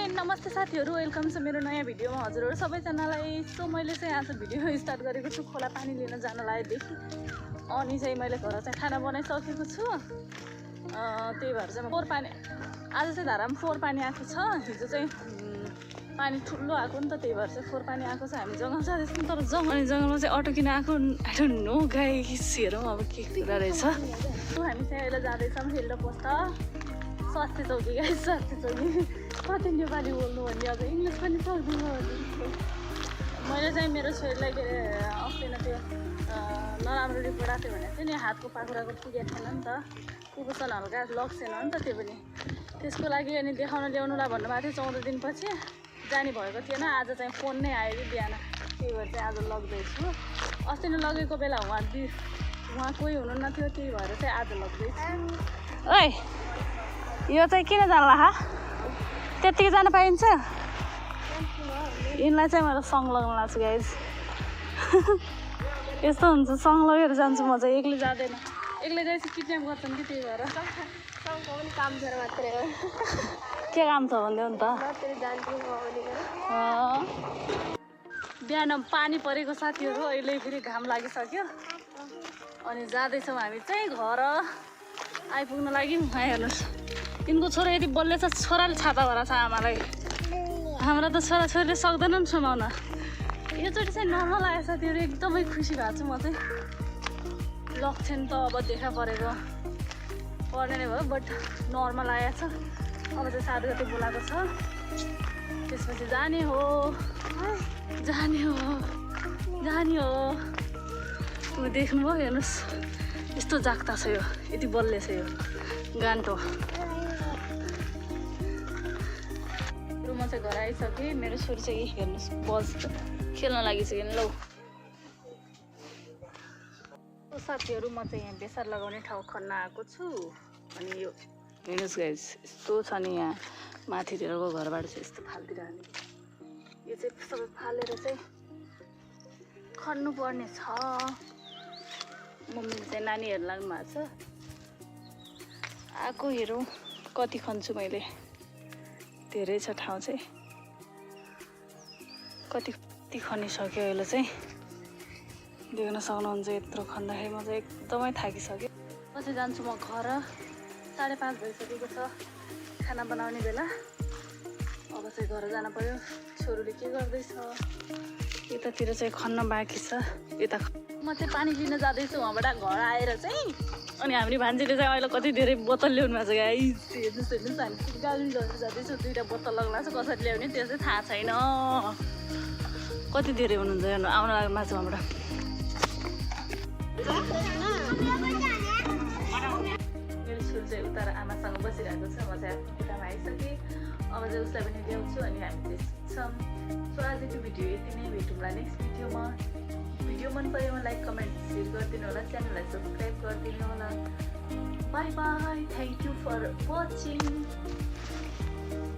नमस्ते साथीहरु, वेलकम छ मेरो नयाँ भिडियोमा हजुरहरु सबैजनालाई। सो मैले चाहिँ आज भिडियो स्टार्ट गरेको छु खोला पानी लिन जानलाई देखि। अनि चाहिँ मैले घर चाहिँ खाना बनाइसकेको छु। त्यही भएर चाहिँ फोहोर पानी आज चाहिँ धारामा फोहोर पानी आएको छ। हिजो चाहिँ पानी ठुलो आएको नि त, त्यही भएर चाहिँ फोहोर पानी आएको छ। हामी जङ्गल जाँदैछौँ, तर जङ्गलमा चाहिँ अटो किन आएको आई डोन्ट नो गाइस। हेरौँ अब के कुरा रहेछ। हामी चाहिँ अहिले जाँदैछौँ हिल्डो पोस्ट स्वास्थ्य चौकी। गाइस स्वास्थ्य चौकी कति नेपाली बोल्नु भन्ने, अब इङ्ग्लिस पनि सक्दिनँ भन्ने। मैले चाहिँ मेरो छोरीलाई के अरे अस्ति न त्यो नराम्रो रिपोर्ट आएको थियो भने चाहिँ नि हातको पाखुराको पुगेको थिएन नि त, कुपोषण हल्का लग्सेन नि त, त्यो पनि त्यसको लागि अनि देखाउन ल्याउनुलाई भन्नुभएको थियो। 14 दिनपछि जाने भएको थिएन। आज चाहिँ फोन नै आयो कि बिहान, त्यही भएर चाहिँ आज लग्दैछु। अस्ति नै लगेको बेला उहाँ कोही हुनुहुन्न थियो, त्यही भएर चाहिँ आज लग्दैछु। ओइ यो चाहिँ किन जानला हा? त्यतिकै जान पाइन्छ? यिनलाई चाहिँ मैले सङ लगाउन लाग्छु गाइस। यस्तो हुन्छ, सङ लगेर जान्छु म चाहिँ, एक्लै जाँदैन। एक्लै गएपछि किडन्याप गर्छन् कि, त्यही भएर सङको पनि काम छ मात्रै हो। के काम छ भन्दै नि त। बिहान पानी परेको साथीहरू, अहिले फेरि घाम लागिसक्यो। अनि जाँदैछौँ हामी चाहिँ घर आइपुग्न लागि। हेर्नुहोस् यिनको छोरा यति बल्ले छ, छोराले छाता भएर छ आमालाई। हाम्रा त छोराछोरीले सक्दैनन् सुनाउन। योचोटि चाहिँ नर्मल आयो साथीहरू, एकदमै खुसी भएको छु म चाहिँ। लक्षण त अब देखा परेको पर्ने नै भयो, बट नर्मल आएछ। अब चाहिँ 7 गते बोलाएको छ, त्यसपछि जाने हो जाने हो जाने हो। देख्नुभयो हेर्नुहोस् यस्तो जाग्ता छ, यो यति बल्ले छ यो गान्टो। म चाहिँ घर आइसकेँ। मेरो छोरी चाहिँ हेर्नुहोस् बस खेल्न लागिसक्यो नि। लौ साथीहरू, म चाहिँ यहाँ बेसार लगाउने ठाउँ खन्न आएको छु। अनि यो हेर्नुहोस् गाइस यस्तो छ नि, यहाँ माथितिरको घरबाट चाहिँ यस्तो फालिदिइरहने। यो चाहिँ सबै फालेर चाहिँ खन्नु पर्ने छ। मम्मीले चाहिँ नानीहरू लाग्नु भएको छ। आएको हेरौँ कति खन्छु मैले। धेरै छ ठाउँ चाहिँ, कति खनिसक्यो अहिले चाहिँ देख्न सक्नुहुन्छ। यत्रो खन्दाखेरि म चाहिँ एकदमै थाकिसकेँ। म चाहिँ जान्छु म घर। 5:30 भइसकेको छ, खाना बनाउने बेला। अब चाहिँ घर जान पर्यो। छोरीले के गर्दैछ, यतातिर चाहिँ खन्न बाँकी छ। यता म चाहिँ पानी लिन जाँदैछु उहाँबाट घर आएर चाहिँ। अनि हाम्रो भान्जीले चाहिँ अहिले कति धेरै बोतल ल्याउनु भएको छ गाइस। हेर्नुहोस् हेर्नुहोस्, हामी गाडी लिएर जाँदैछु। 2टा बोतल लाग्ला छ, कसरी ल्याउने त्यो चाहिँ थाहा छैन। कति धेरै हुनुहुन्छ हेर्नु, आउन लाग्नु भएको छ उहाँबाट। मेरो छोरी चाहिँ उता आमासँग बसिरहेको छ। म चाहिँ आफ्नो कुरामा आइसकेँ। अब चाहिँ उसलाई पनि ल्याउँछु अनि हामी चाहिँ सिक्छौँ। सो आजको भिडियो यति नै। भेटौँला नेक्स्ट भिडियोमा। भिडियो मन पऱ्यो लाइक कमेन्ट सेयर गरिदिनु होला, च्यानललाई सब्सक्राइब गरिदिनु होला। Bye bye, thank you for watching.